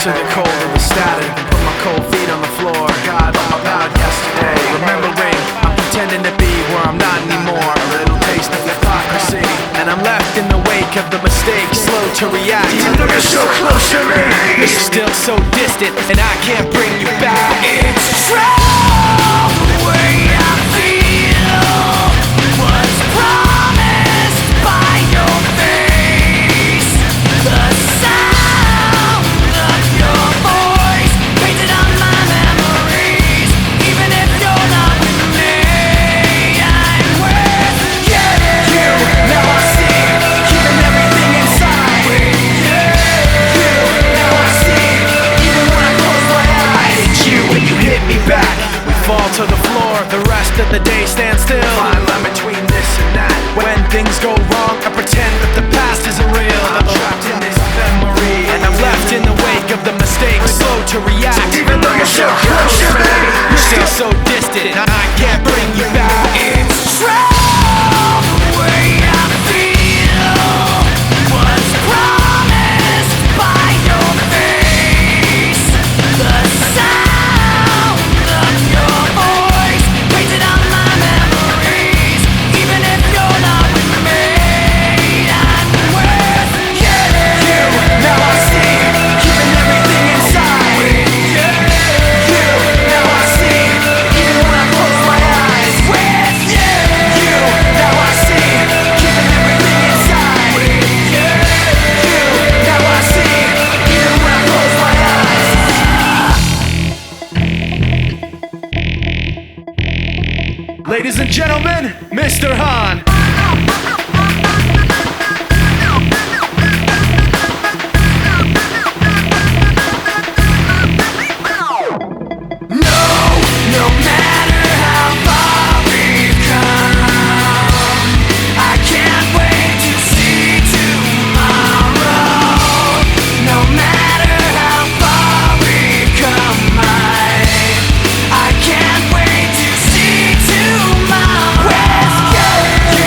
to the cold of the static and put my cold feet on the floor. God, all about yesterday. Remembering, I'm pretending to be where I'm not anymore. A little taste of hypocrisy, and I'm left in the wake of the mistake, slow to react. Even though you're so close to me, you're still so distant, and I can't bring you back. It's true, the way I feel was promised by your face. The sound of your voice painted on my memories. Even if you're not with me, I'm with you. Now I see, keeping everything inside. You, now I see, even when I close my eyes. It's you when you hit me back. We fall to the floor, the rest of the day stands still. Fine line between this and that. When things go wrong, I pretend that the past isn't real. I'm trapped in this memory, and I'm left in the wake of the mistakes, slow to react. Even though you're so close to me, you're still so distant, I can't bring you back. It's true, the way I feel was promised by your face. The sound of your voice painted on my memories. Even if you're not with me, I'm with you. Now I see, keeping everything inside. You, now I see, even when I close my eyes. With you, now I see, keeping everything inside. You, now I see, even when I close my eyes. Ladies and gentlemen, Mr. Han. No matter how far we've come, I can't wait to see tomorrow. No matter how far we've come, I can't wait to see tomorrow. With you,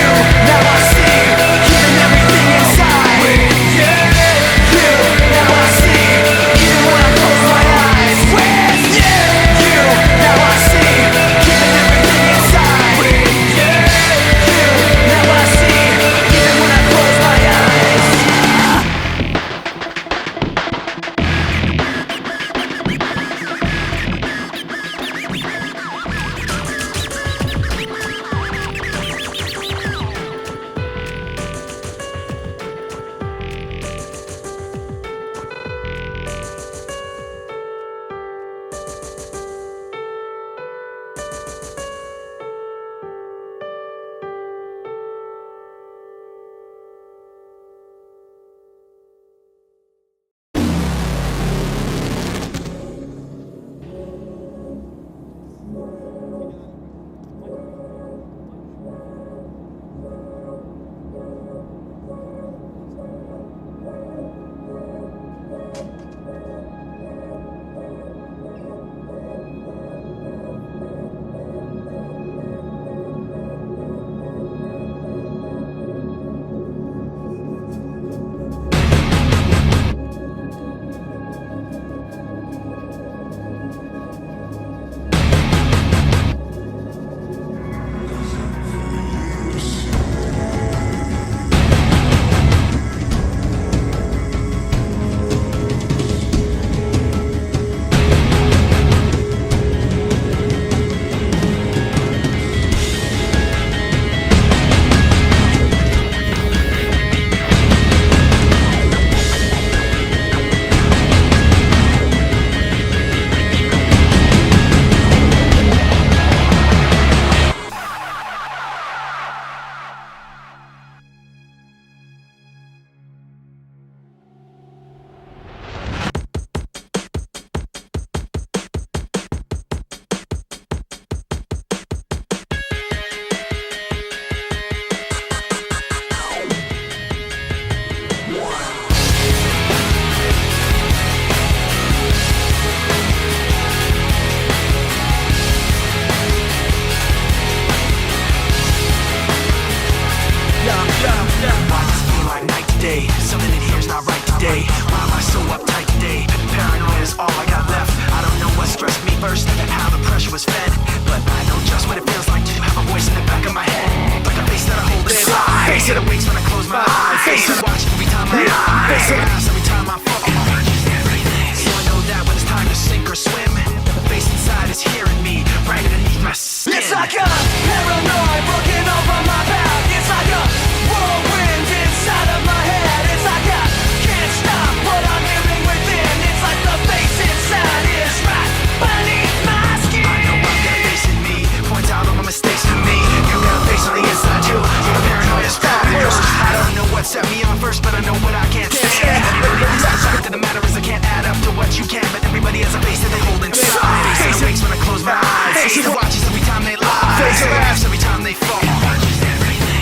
you can, but everybody has a face that they hold inside. Face it wakes when I close my eyes. Face it watches every time they lie. Face it laughs every time they fall.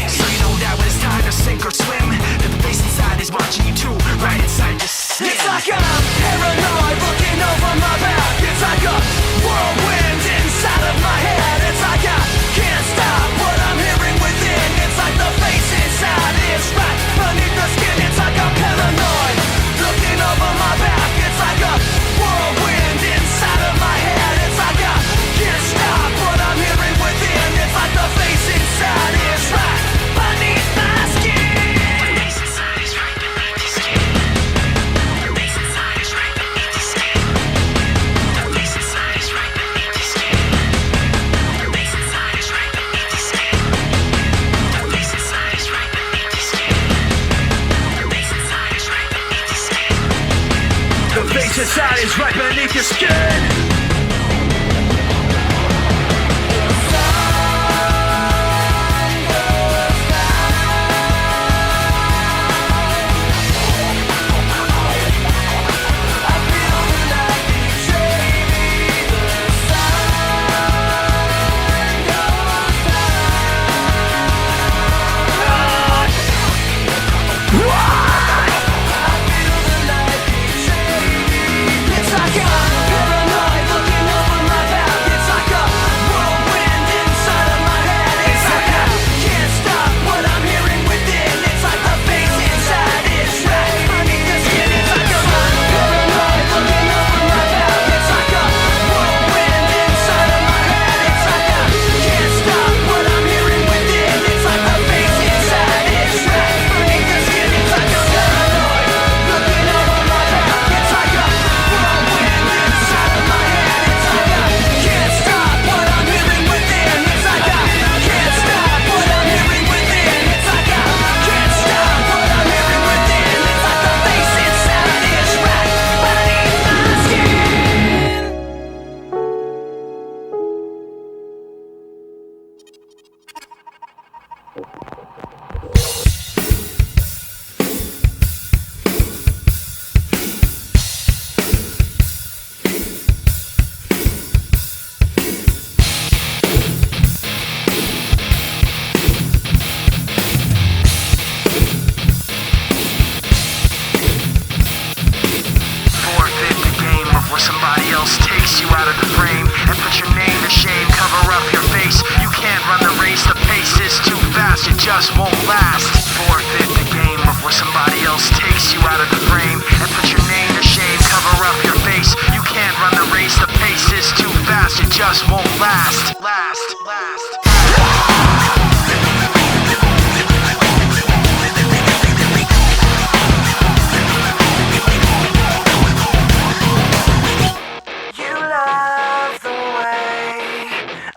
So you know that when it's time to sink or swim, that the face inside is watching you too, right inside your skin. It's like I'm paranoid looking over my back. It's like a whirlwind inside of my head. It's like I can't stop what I'm hearing within. It's like the face inside is right beneath the skin. It's like I'm paranoid looking over my back. It's like a whirlwind inside of my head. It's like I can't stop what I'm hearing within. It's like the face inside is right beneath my skin. The face inside is right beneath the skin. The face inside is right beneath the skin. The face inside is right beneath the skin. The face inside is right beneath the skin. The face inside is right beneath the skin. The face inside is right beneath the skin. The face inside is right beneath your skin. Somebody else takes you out of the frame and put your name to shame, cover up your face. You can't run the race, the pace is too fast, it just won't last. Forfeit the game before somebody else takes you out of the frame and put your name to shame, cover up your face. You can't run the race, the pace is too fast, it just won't last.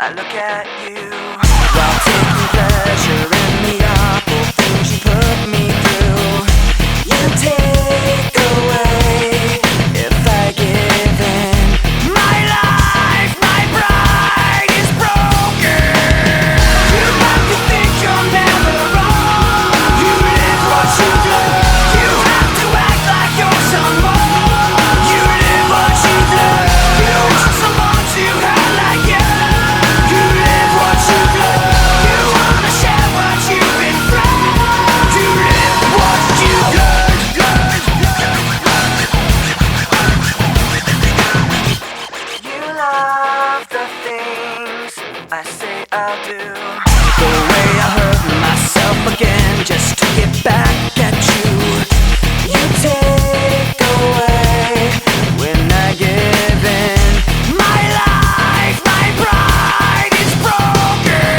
I look at you while taking pleasure in the awful things you put me through. You take away if I give in. My life, my pride is broken. You have to think you're never wrong. You live what you do. You have to act like you're someone. You live what you do. You want someone to have like you. I say I'll do the way I hurt myself again just to get back at you. You take away when I give in. My life, my pride is broken.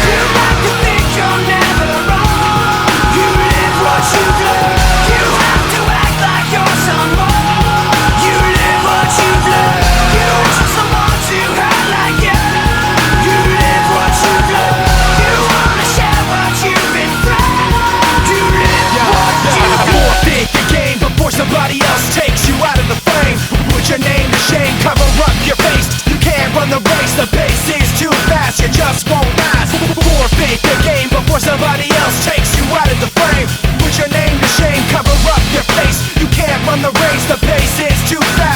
You have to think you're never wrong. You live what you do. You have to act like you're someone. You live what you do. You want someone to have like you. You live what you do. You wanna share what you've been through. You live what you do. Forfeit the game before somebody else takes you out of the frame. Put your name to shame, cover up your face. You can't run the race, the pace is too fast, you just won't last. Forfeit the game before somebody else takes you out of the frame. Put your name to shame, cover up your face. You can't run the race, the pace is too fast.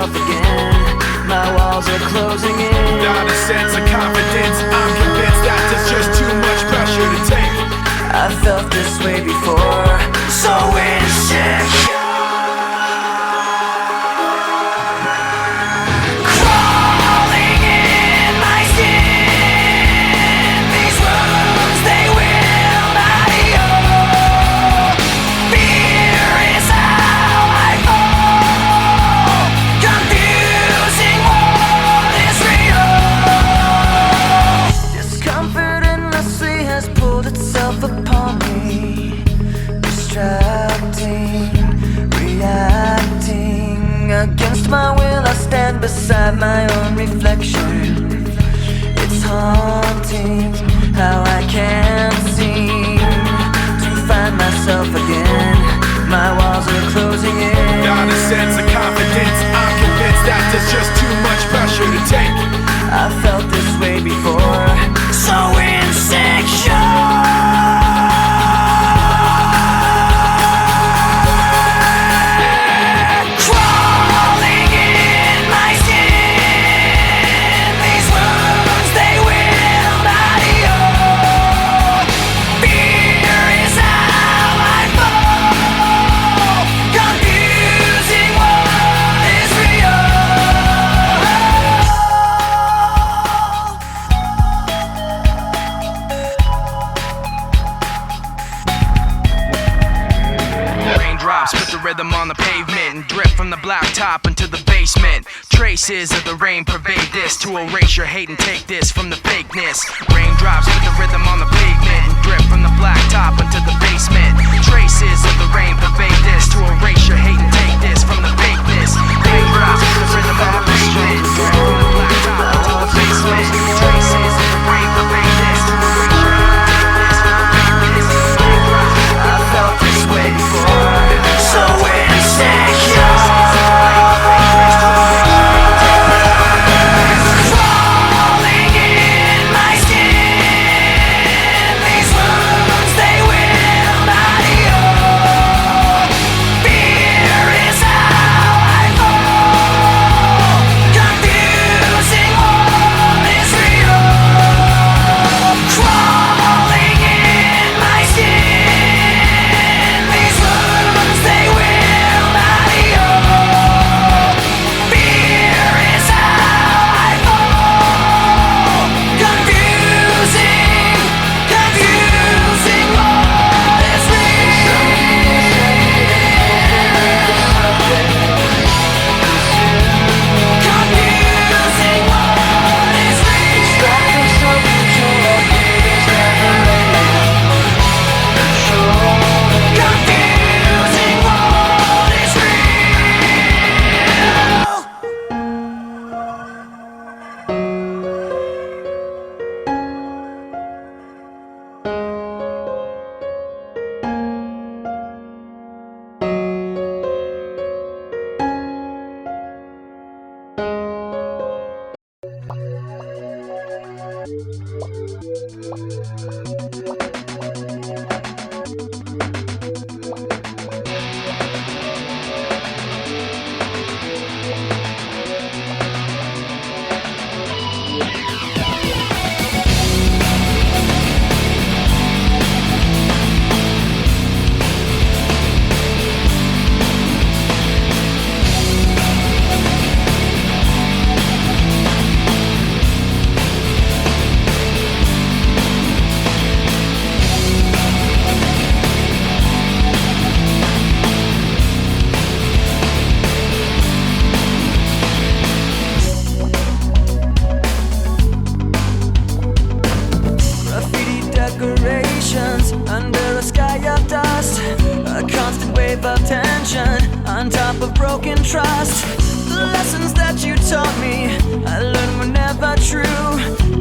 myself again. My walls are closing in. Without a sense of confidence, I'm convinced that there's just too much pressure to take. I felt this way before, so insecure. Crawling in my skin, these wounds, they will not heal. Fear is how I fall, confusing what is real. Discomfort endlessly has pulled itself upon me, distracting, reacting. Against my will I stand beside my own reflection. It's haunting how I can't seem to find myself again. My walls are closing in. Without a sense of confidence, I'm convinced that there's just too much pressure to take. I felt this way before, so insecure. Put the rhythm on the pavement and drip from the blacktop into the basement. Traces of the rain pervade this to erase your hate and take this from the fakeness. Raindrops put the rhythm on the pavement and drip from the blacktop into the basement. Traces of the rain pervade this to erase your hate and take this from the fakeness. Raindrops put the rhythm on the pavement and drip from the blacktop into the basement. Traces of the rain pervade this to erase your hate and take this from the fakeness. I felt this way before, so insecure. Crawling in my skin, these wounds, they will not heal. Fear is how I fall, confusing what is real. Crawling in my skin, these wounds, they will not heal. Fear is how I fall, confusing what is real. Confusing what is Confusing what is real. Decorations under a sky of dust, a constant wave of tension on top of broken trust. The lessons that you taught me, I learned were never true.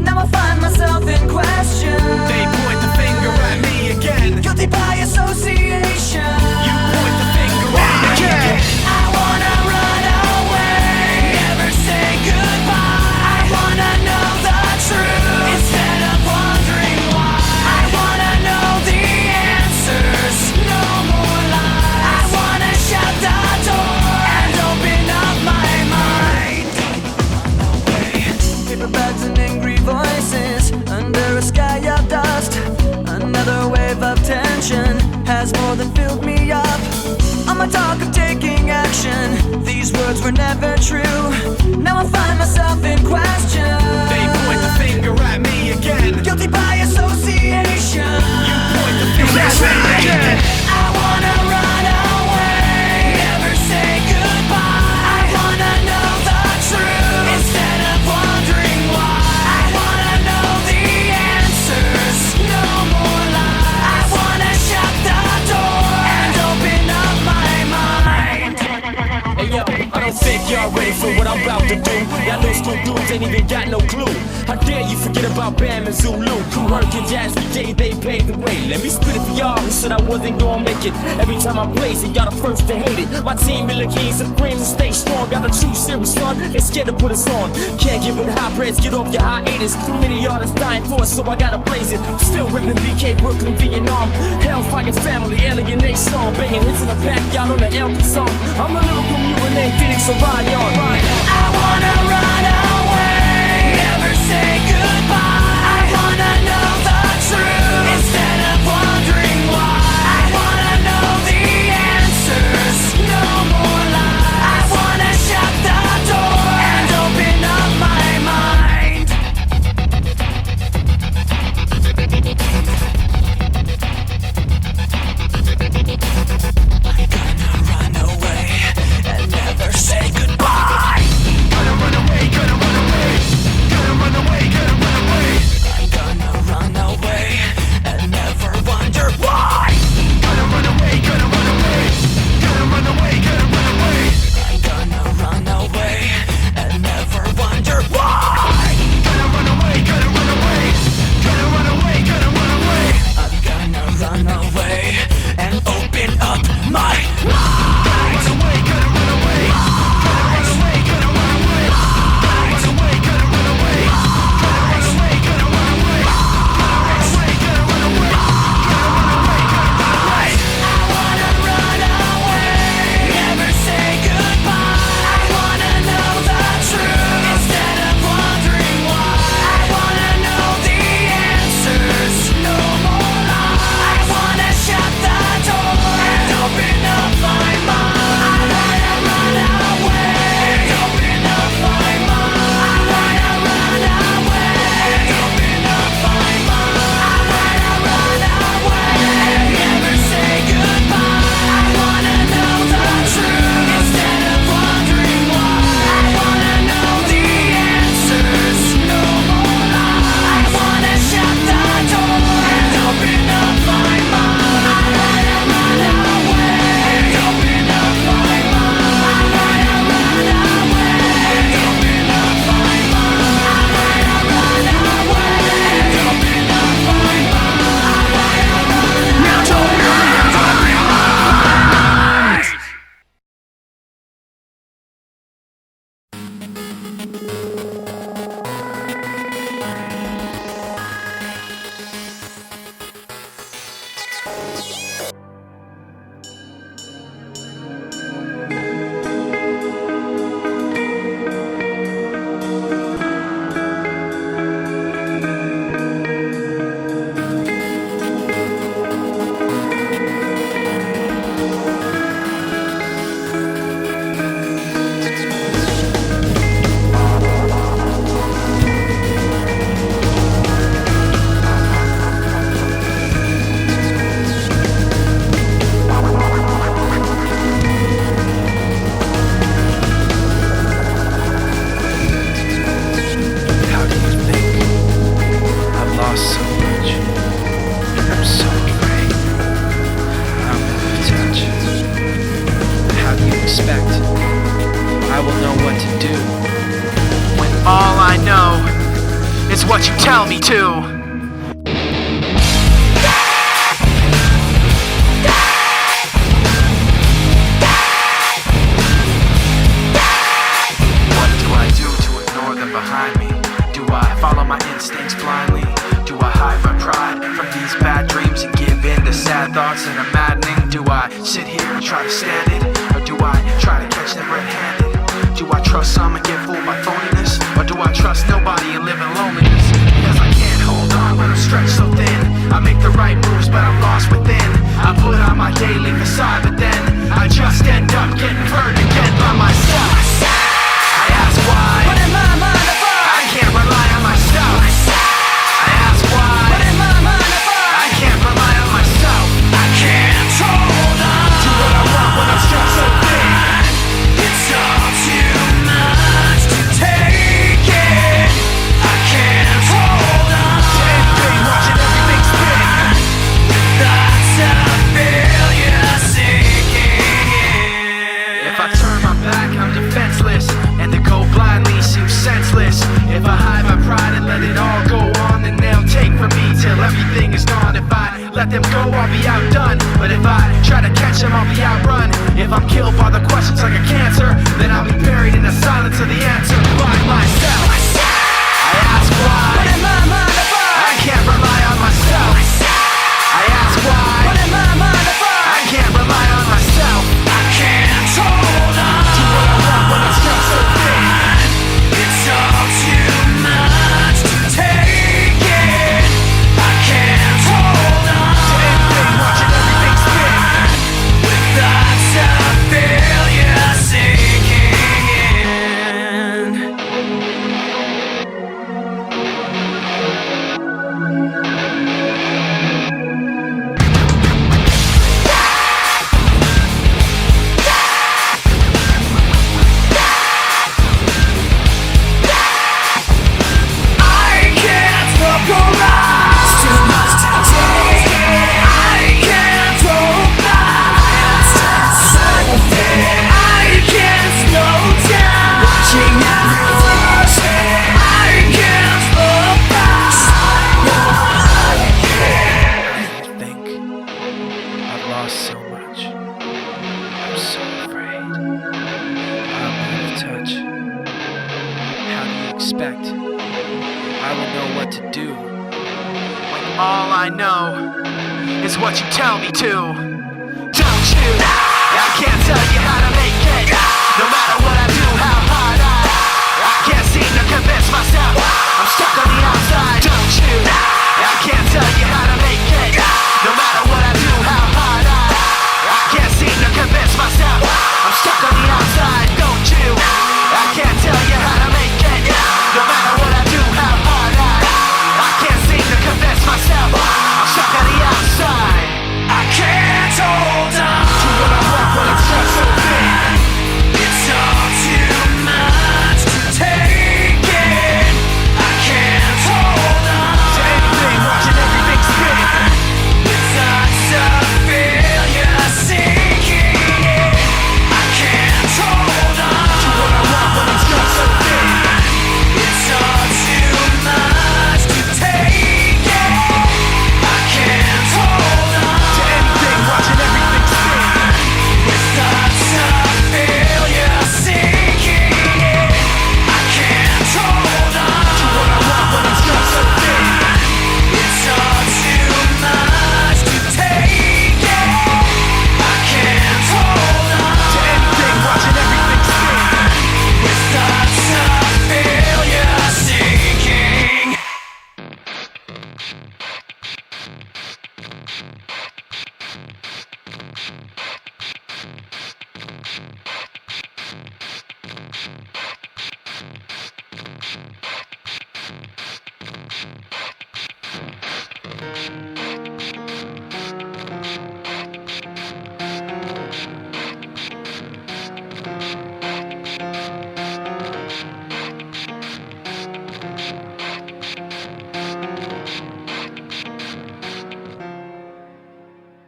Now I find myself in question. They point the finger at me again. Guilty by association. You point the finger at me again. I wanna run away, never say goodbye. I wanna know the truth instead of wondering why. I wanna know the answers, no more lies. I wanna shut the door and open up my mind. I talk of taking action, these words were never true. Now I find myself in question. They point the finger at me again. Guilty by association. You point the finger at me again. I wanna run away, never say goodbye. I wanna know the truth instead of wondering why. I wanna know the answers, no more lies. I wanna shut the door and open up my mind. Hey yo, I don't think y'all ready for what I'm about to do. Y'all know school dudes ain't even got no clue. How dare you forget about Bam and Zulu? Cool Herc and Jazz J, they paved the way. Let me spit it for y'all who said I wasn't gonna make it. Every time I blaze it, y'all the first to hate it. My team Miller Kings supreme and stay strong. Got a true serious son, they scared to put us on. Can't get with high breads, get off your hiatus. Too many artists dying for us, so I gotta blaze it. Still ripping BK, Brooklyn, Vietnam. Hellfire family, alienate song. Banging hits in the backyard on the Elton song. I'm a lyrical mutant named Phoenix Orion. I wanna run away, never say goodbye. I wanna know the truth instead of wondering why. I wanna know the answers, no more lies. I wanna shut the door and open up my mind. I'm gonna run away and never say goodbye. Gonna run away, gonna run away. Gonna run away, gonna run away. I'm gonna run away and never wonder why. Gonna run away, gonna run away. Gonna run away, gonna run away. I'm gonna run away and never wonder why. Gonna run away, gonna run away. Gonna run away, gonna run away. I'm gonna run away and open up my mind. Run away, gonna run away. Gonna run away, gonna run away. Gonna run away, gonna run away. Gonna run away, gonna run away. Gonna run away, gonna run away. Gonna run away, gonna run away. I wanna run away, never say goodbye. I wanna know the truth instead of wondering why. I wanna know the answers, no more lies. I wanna shut the door and open up my mind. I wanna run away and open up my mind. I wanna run away and open up my mind. I wanna run away and never say goodbye. I wanna know the truth instead of wondering why. I wanna know the answers, no more lies. I wanna shut the door and open up my mind. I wanna run away and open up my mind. I wanna run away and open up my mind. I wanna run away and open up my mind. I wanna How do you think? I've lost so much. I'm so afraid. I'm out of touch. How do you expect I will know what to do when all I know is what you tell me to? What do I do to ignore them behind me? Do I follow my instincts blindly? Do I hide my pride from these bad dreams and give in to sad thoughts that are maddening? Do I sit here and try to stand it? Or do I try to catch them red-handed? Do I trust some and get fooled by phoniness? Or do I trust nobody and live in loneliness? Because I can't hold on when I'm stretched so thin. I make the right moves but I'm lost within. I put on my daily facade but then I just let them go, I'll be outdone. But if I try to catch them, I'll be outrun. If I'm killed by the questions like a cancer, then I'll be buried in the silence of the answer by myself. I ask why. What am I modified? I can't rely on myself. I ask why. What am I modified? I can't rely on myself. I can't hold on To what I want when it's just so big. It's all too much to take it. I can't hold on To anything, watching everything spin. with thoughts of failure sinking in. I can't look around. It's too much to take it. I can't hold back. I can't slow down. Watching everything spin. I can't look back. I think I've lost so much. I'm so afraid. I'm out of touch. How do you expect I will know what to do when all I know is what you tell me to? Don't you? I can't tell you how to make it. No matter what I do, how hard I can't seem to convince myself. I'm stuck on the outside. Don't you? I can't tell you how to make it. No matter what I do, how hard I can't seem to convince myself. I'm stuck on the outside. Don't you? I can't tell you how to make it. No matter what I do, how hard I can't seem to convince myself. I'm stuck on the outside. I can't hold on To what I want when it's just so big. It's all too much to take it. I can't hold on To anything, watching everything spin. with thoughts of failure sinking in. I can't hold on To what I want when it's just so big. It's all too much to take it. I can't hold on To anything, watching everything spin. with thoughts of failure sinking in. I can't hold on To what I want when it's just so big. It's all too much to take it. I can't hold on To anything, watching everything spin. with thoughts of failure sinking.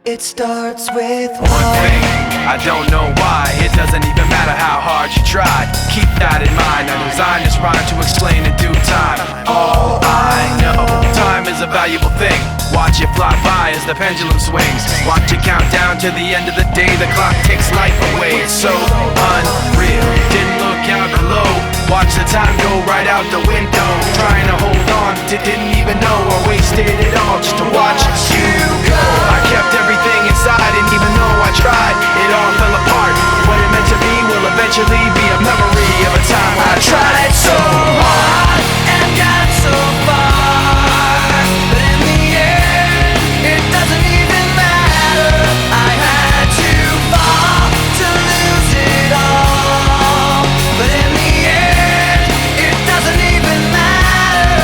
It starts with One thing, I don't know why. It doesn't even matter how hard you try. Keep that in mind. I designed this rhyme to explain in due time. All I know, time is a valuable thing. Watch it fly by as the pendulum swings. Watch it count down to the end of the day. The clock takes life away. It's so unreal. Didn't look out below. Watch the time go right out the window. Trying to hold on to didn't even know I wasted it all just to watch you go. I kept everything inside, and even though I tried, it all fell apart. What it meant to be will eventually be a memory of a time when I tried so hard and got so far, but in the end, it doesn't even matter. I had to fall to lose it all, but in the end, it doesn't even matter.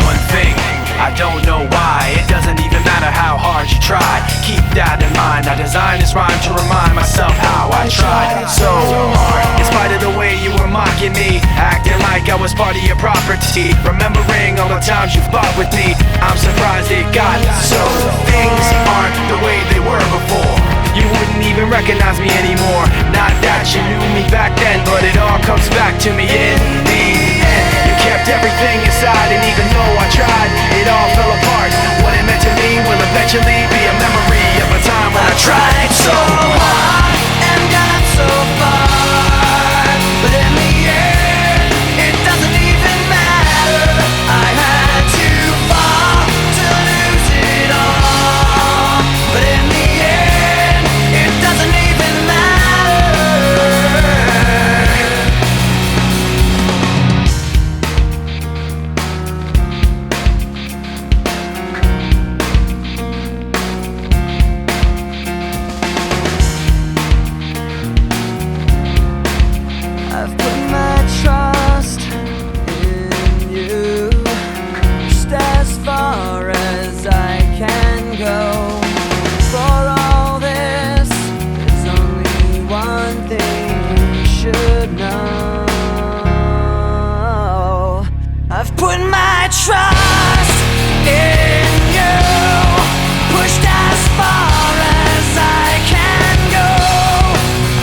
One thing, I don't know why. It doesn't even matter how hard you try. Keep that in mind. I designed this rhyme to remind myself how I tried so hard. In spite of the way you were mocking me, acting like I was part of your property, remembering all the times you fought with me, I'm surprised it got so. Things aren't the way they were before. You wouldn't even recognize me anymore. Not that you knew me back then, but it all comes back to me in the end. You kept everything inside, and even though I tried, it all fell apart. What it meant to me eventually be a memory of a time when I tried so hard and got so far, but in the end, it doesn't even matter. I had to fall to lose it all, but in the end, it doesn't even matter. I've put my trust in you, just as far as I can go. For all this, there's only one thing you should know. I've put my trust in you, pushed as far as I can go.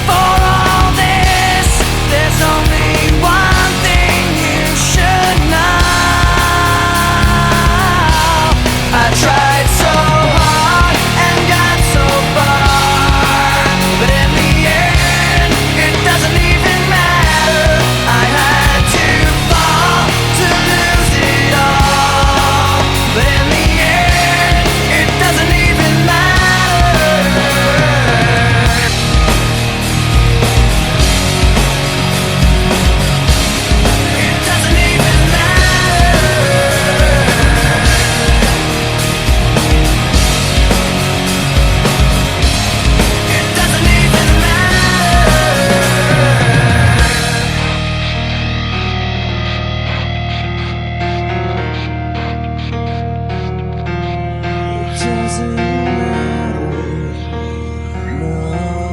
For all this, there's only one thing you should know. I tried so hard and got so far, but in the end, it doesn't even matter. I had to fall to lose it all, but in the end, it doesn't even matter. It doesn't even matter. It doesn't even matter. It doesn't matter. No, no.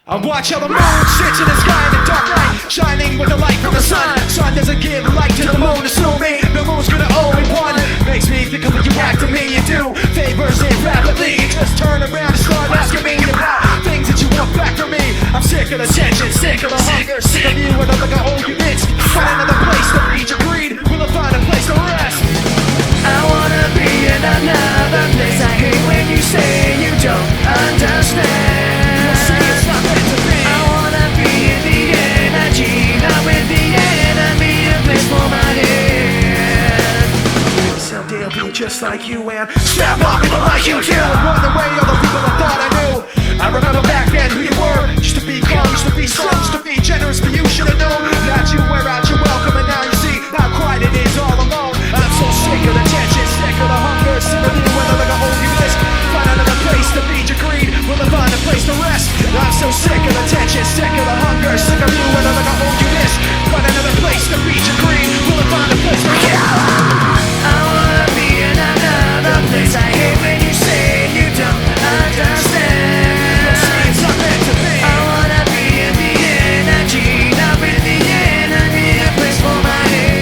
I watch how the moon sits in the sky in the dark night, shining with the light from the sun. Sun doesn't give light to the moon, assuming the moon's gonna owe me one. Makes me think of what you act to me, you do favors it rapidly. You just turn around and start asking me about things that you want back from me. I'm sick of the tension, sick of the hunger, sick of you and I think I owe you bits. Find another place to feed your greed, will I find a place to rest? I wanna be in another place. I hate when you say you don't understand. Say it's not meant to be. I wanna be in the energy, not with the energy. just like you and snap on people like you do and run away all the people I thought I knew. I remember back then who you were. Used to be calm, used to be strong, used to be generous, but you should have known that you wear out your welcome, and now you see how quiet it is all alone. I'm so sick of the tension, sick of the hunger, sick of you when I owe you this. Find another place to feed your greed, will I find a place to rest? I'm so sick of the tension, sick of the hunger, sick of you when I owe you this. Find another place to feed your greed, will I find a place to rest? I wanna be in another place. I hate when you say you don't understand. It's not meant to be. I wanna be in the energy, not with the enemy. A place for my head.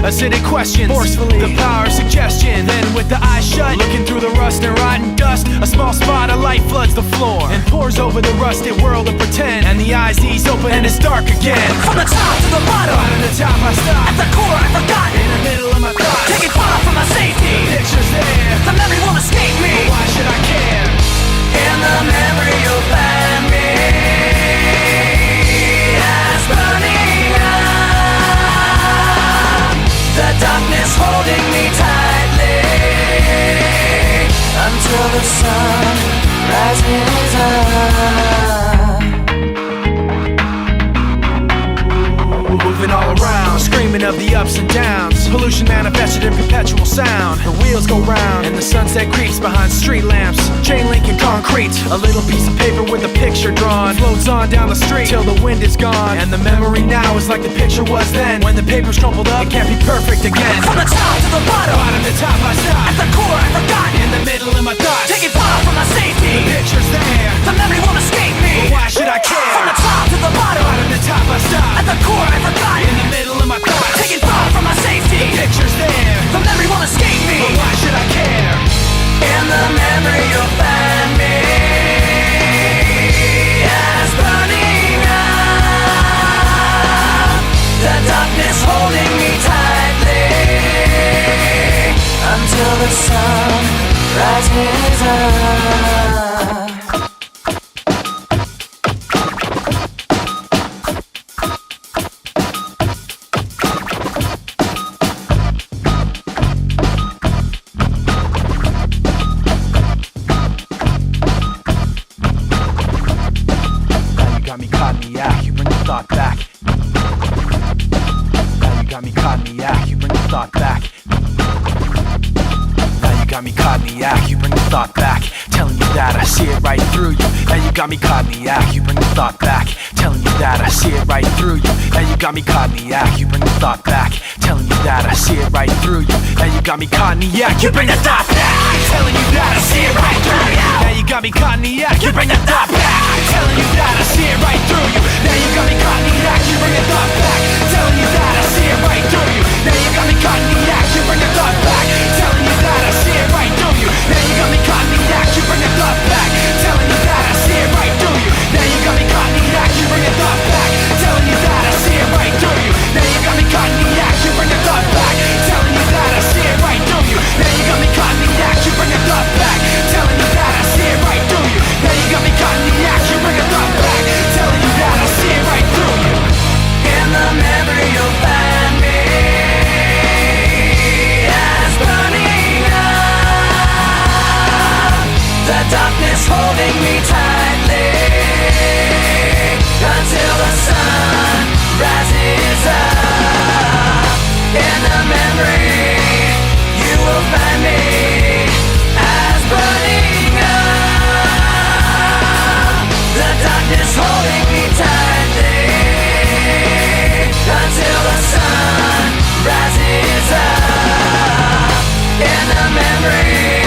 Acidic questions, forcefully, the power of suggestion. Then with the eyes shut, looking through the rust and rotten dust, a small spot of light floods the floor and pours over the rusted world of pretend. And the eyes ease open and it's dark again. From the top to the bottom, bottom to top I stop. At the core I forgot, in the middle of my thoughts, taking far from my safety. Pictures there, the memory won't escape me. But why should I care? In the memory you'll find me as burning up, the darkness holding me tightly until the sun rises up. Moving all around, screaming dreaming of the ups and downs. Pollution manifested in perpetual sound. The wheels go round and the sunset creeps behind street lamps. Chain link and concrete, a little piece of paper with a picture drawn. Floats on down the street till the wind is gone. And the memory now is like the picture was then. When the paper's crumpled up, it can't be perfect again. From the top to the bottom, Bottom to top I stop. at the core I've forgotten. In the middle of my thoughts, Taking far from my safety, the picture's there. the memory won't escape But me. why should I care? From the top to the bottom, Bottom to top I stop. at the core I've forgotten. In the middle of my thoughts, Taking far from my safety, the picture's there. the memory won't escape me. But why should I care? In the memory you'll find me as burning up, the darkness holding me tightly until the sun rises up. Now you got me caught in the act, you bring the thought back. Now you got me caught in the act, you bring the thought back. Now you got me caught in the act, you bring the thought back. Telling you that I see it right through you. Now you got me caught in the act, you bring the thought back. Telling you that I see it right through you. Now you got me caught in the act, you bring the thought back. Telling you that I see it right through you. Now you got me caught in the act, you bring the thought back. Telling you that I see it right through you. Now you got me caught in the act, you bring the thought back. Telling you that I see it right through you. Now you got me caught in the act, you bring the thought back. Telling you that I see it right through you. Now you got me caught in the act, you bring the thought back. Telling you that I see it right through you. Now you got me caught in the act, you bring the thought back. Telling you that I see it right through you. Now you got me caught in the act, you bring the thought back. Telling you that I see it right through you. Now you got me caught in the act, you bring the thought back. Telling you that I see it right through you. Now you got me caught in the act, you bring the thought back. Telling you that I see it right through you. Now you got me caught in the act, you bring the thought back. Telling you that I see it right through you. In the memory you'll find me as burning up, the darkness holding me tightly until the sun rises up. In the memory you will find me as burning up, the darkness holding me tightly until the sun rises up. In the memory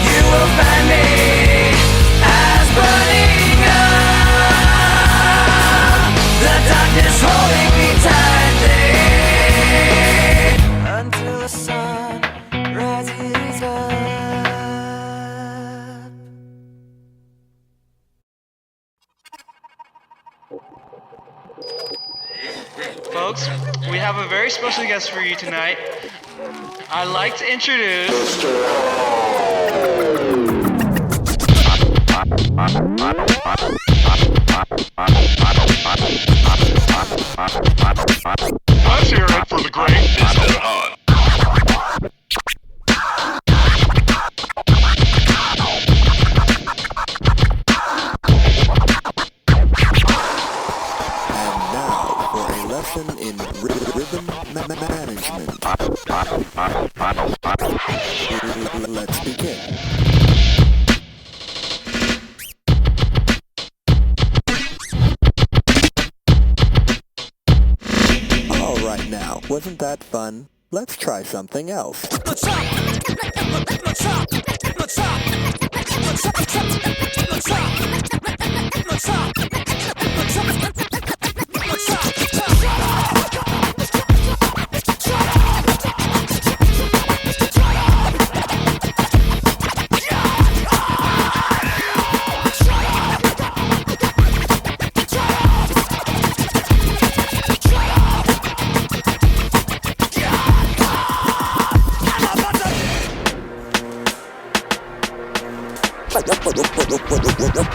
you will find me as burning up, the darkness holding me tightly until the sun rises up. Folks, we have a very special guest for you tonight. I'd like to introduce Let's hear it for the great Mr. Hunt. And now for a lesson in rhythm management. Let's begin. All right now, wasn't that fun? Let's try something else.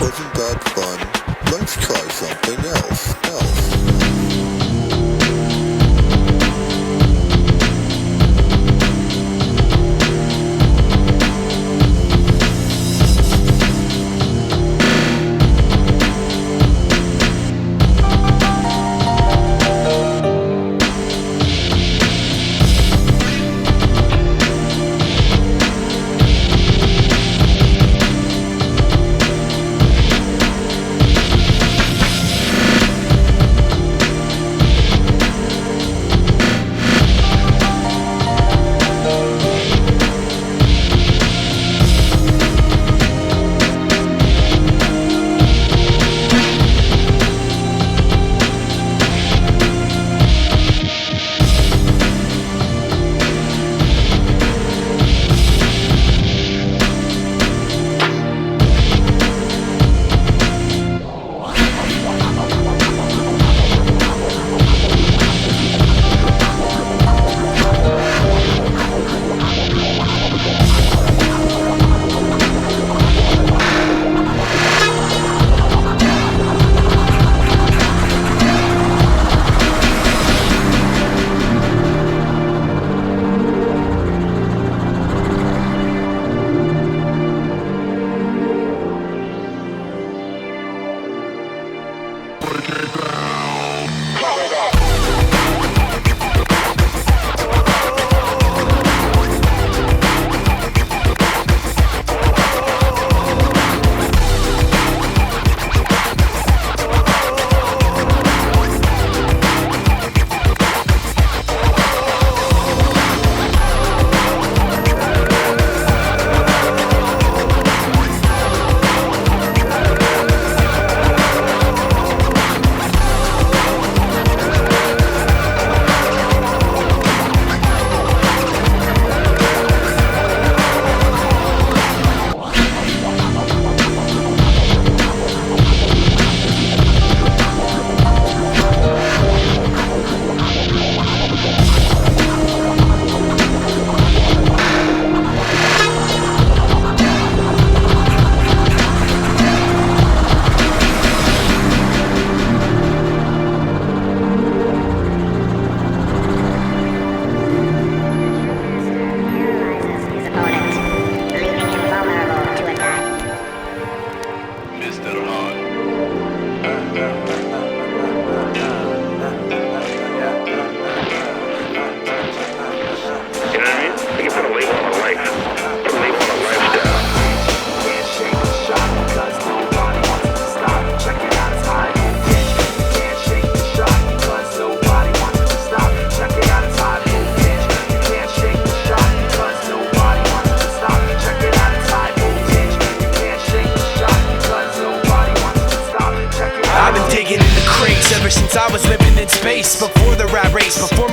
Wasn't that fun? Let's try something else.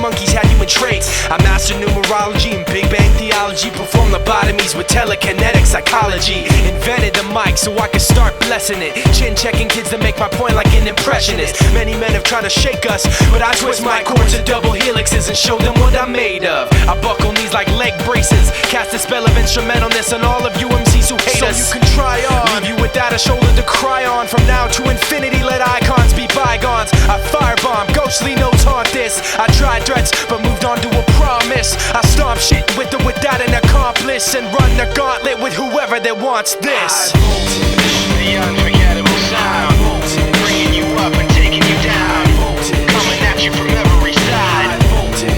monkeys had human traits. I mastered numerology and Big Bang theology, performed lobotomies with telekinetic psychology. Invented the mic so I could start blessing it. Chin checking kids to make my point like an impressionist. Many men have tried to shake us, but I twist my chords to double helixes and show them what I'm made of. I buckle knees like leg braces, cast a spell of instrumentalness on all of you MCs who hate us. So you can try on, leave you without a shoulder to cry on. From now to infinity, let icons be bygones. I firebomb, ghostly notes haunt this. I tried threats, but moved on to a promise. I stomp shit with or without an accomplice, and run the gauntlet with whoever that wants this. The unforgettable sound, bringing you up and taking you down, coming at you from every side,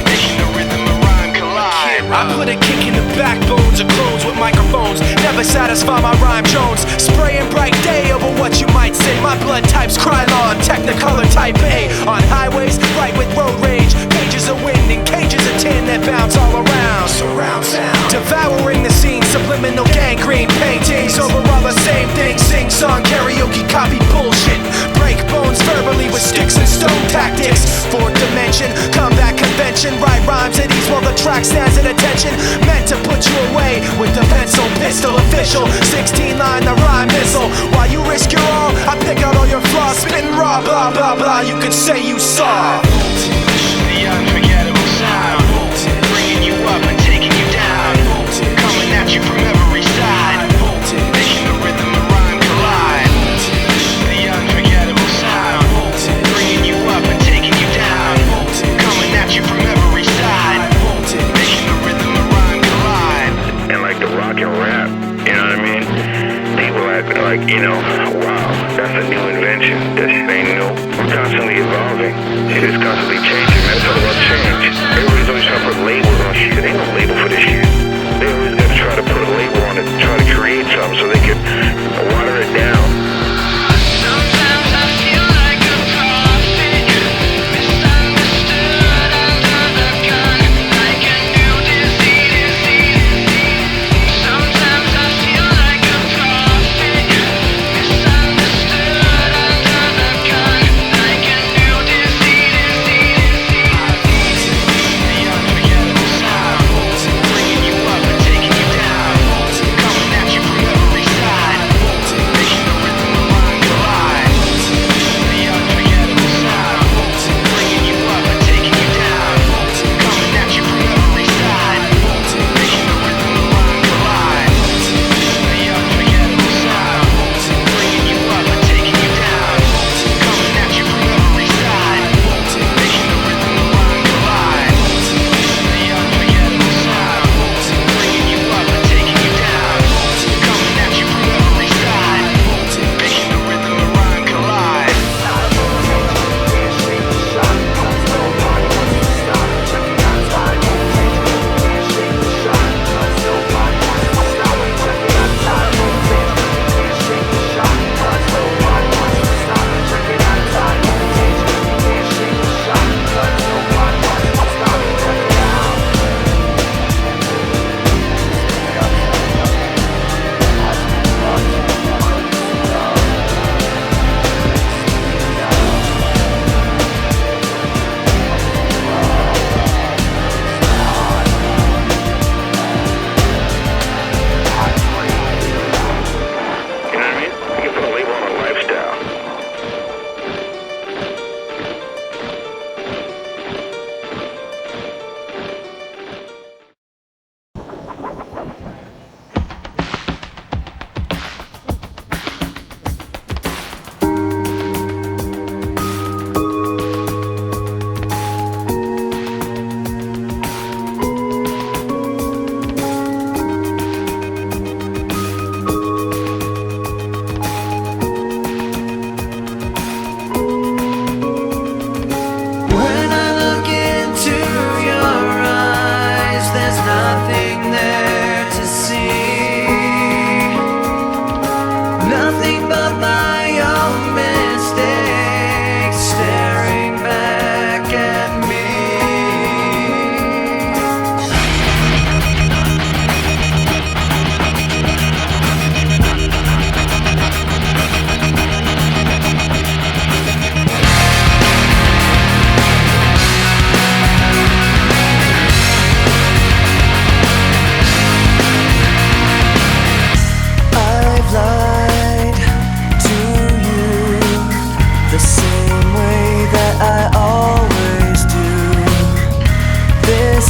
making the rhythm and rhyme collide. I put a kick in the backbones of clones with microphones. Never satisfy my rhyme Jones. Spraying bright day over what you might say. My blood type's Krylon, Technicolor type A. On highways, right with road rage. Pages of wind and cages of tin that bounce all around. Surround sound, devouring the scene. Subliminal gangrene paintings. Overall the same thing. Sing song, karaoke, copy bullshit. Break bones verbally with sticks and stone tactics. Fourth dimension, combat convention. Write rhymes at ease while the track stands at attention. Meant to put you away with the pencil, pistol official. 16 line, the rhyme missile. While you risk your all, I pick out all your flaws. Spitting raw, blah blah blah, you could say you saw. The unforgettable sound, bringing you up and taking you down, coming at you from every side, making the rhythm and rhyme collide. The unforgettable sound, bringing you up and taking you down, coming at you from every side, making the rhythm and rhyme collide. And like the rock and rap, you know what I mean? People act like, you know, wow, that's a new invention. This shit ain't new. We're constantly evolving. Shit is constantly changing, man. It's all about change. Everybody's always trying to put labels on shit. Ain't no label for this shit. They always gotta try to put a label on it, try to create something so they can water it down. Sometimes I feel like a prophet, misunderstood under the gun, like a new disease. Sometimes I feel like a prophet, misunderstood under the gun, like a new disease.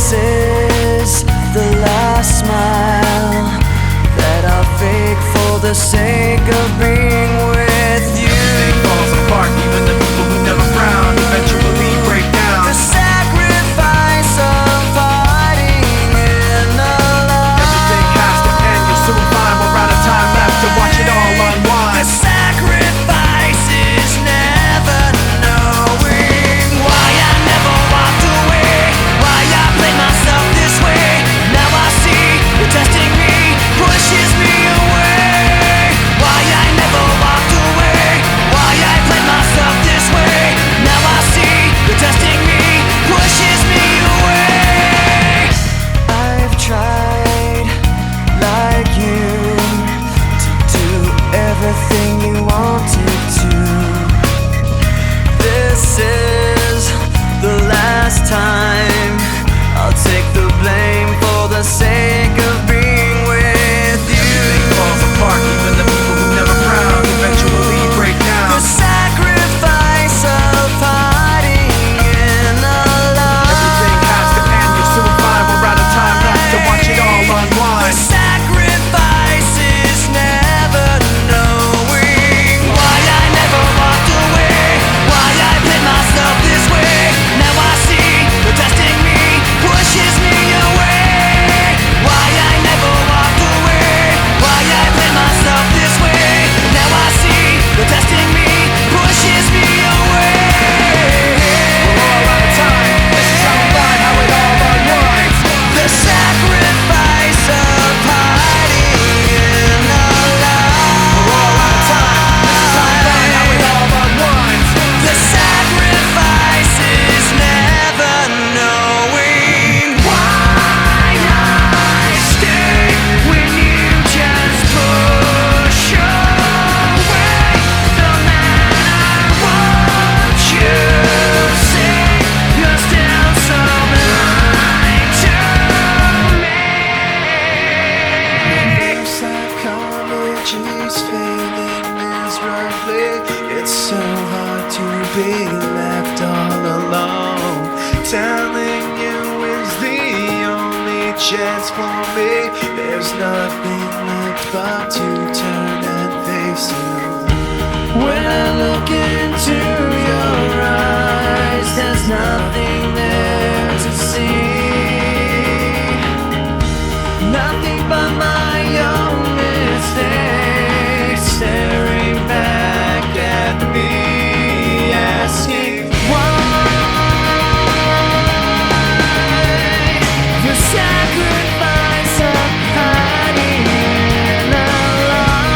This is the last smile that I'll fake for the sake of being with you. Everything falls apart, even the people who never frown eventually break down. The sacrifice of fighting in the light. Everything has to end, you'll soon find we're out of time left to watch it all unwind. The sacrifice is never knowing why I never walked away, why I played myself this way. Now I see you're testing me, pushes me away. Why I never walked away, why I played myself this way. Now I see you're testing me, pushes me away. I've tried like you to do everything you wanted to. This is the last time I'll take the blame for the sake of being with you. Everything falls apart, even the people who never frown eventually break down. The sacrifice of hiding in the light. Everything has to end, you'll soon find we're out of time left to watch it all The unwind. sacrifice is never knowing why I never walked away, why I played myself this way. Now I see you're testing me, pushes me away. Why I never walked away, why I played myself this way. Now I see you're testing me, pushes me away. We're all out of time, this is how we find how it all unwinds. The sacrifice of hiding in the light. We're all out of time, this is how we find how it all unwinds. The sacrifice is never knowing why I stay when you just push away. No matter what you say, you're still so blind to me. Psychology's failing miserably. It's so hard to be left all alone. Telling you is the only chance for me. There's nothing left but to turn and face you. When I look into your eyes, there's nothing there to see. Nothing but my own mistakes staring back at me, asking why. The sacrifice of hiding in the light.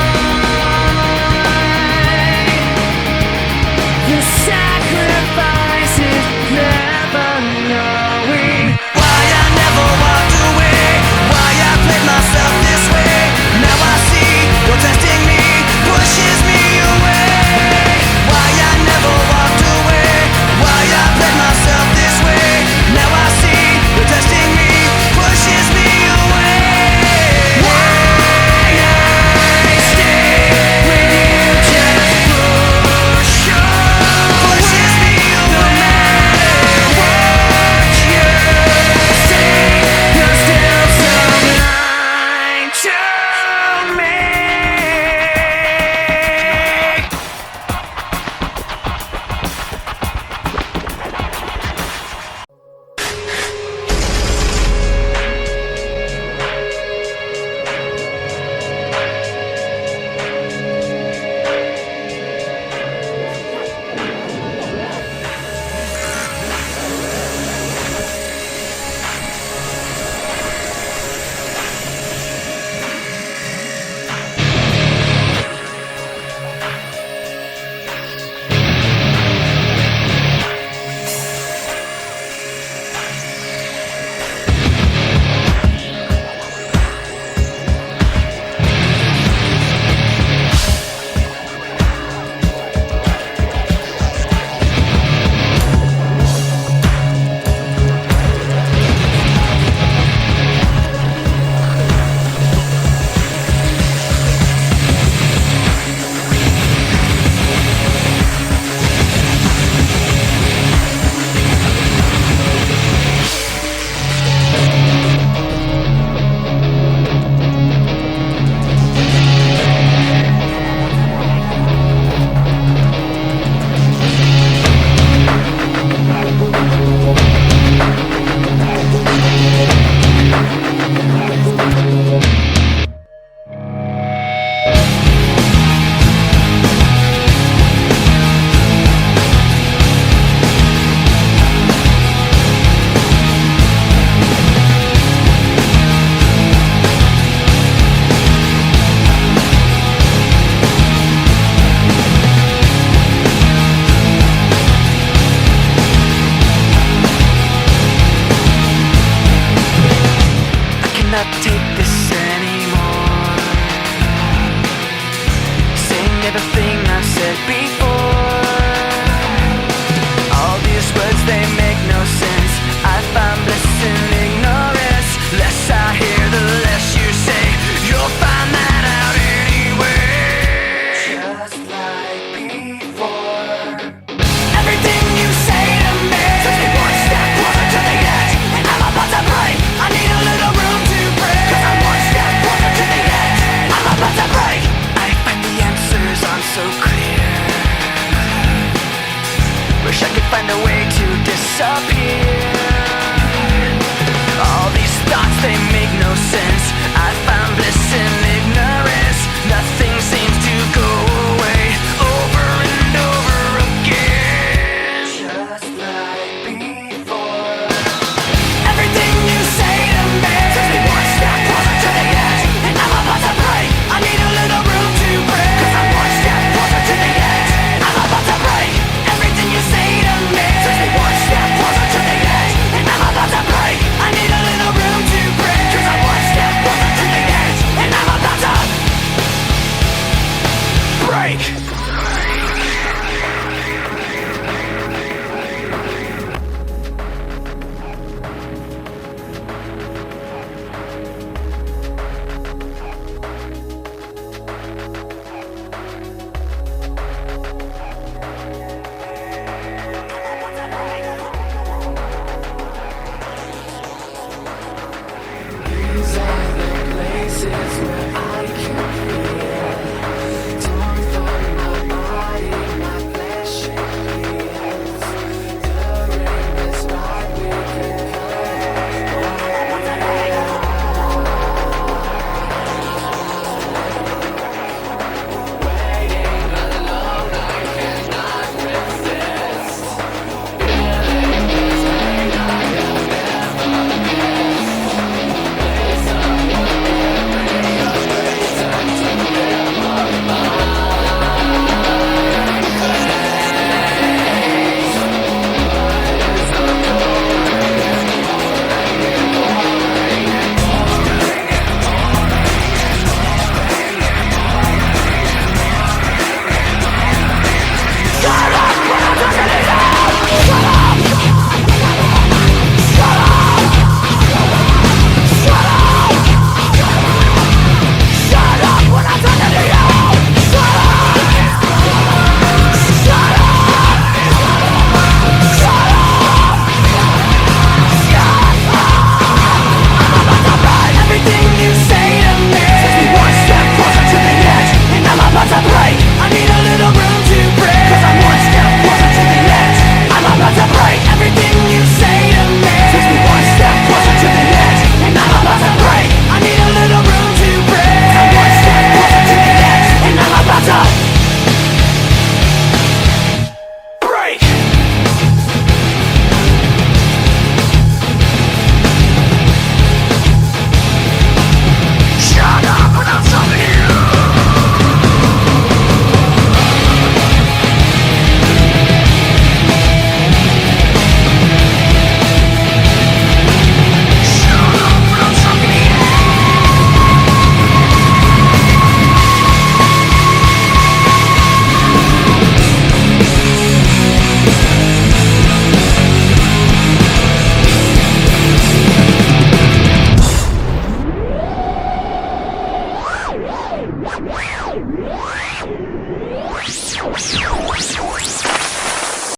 Papercut tape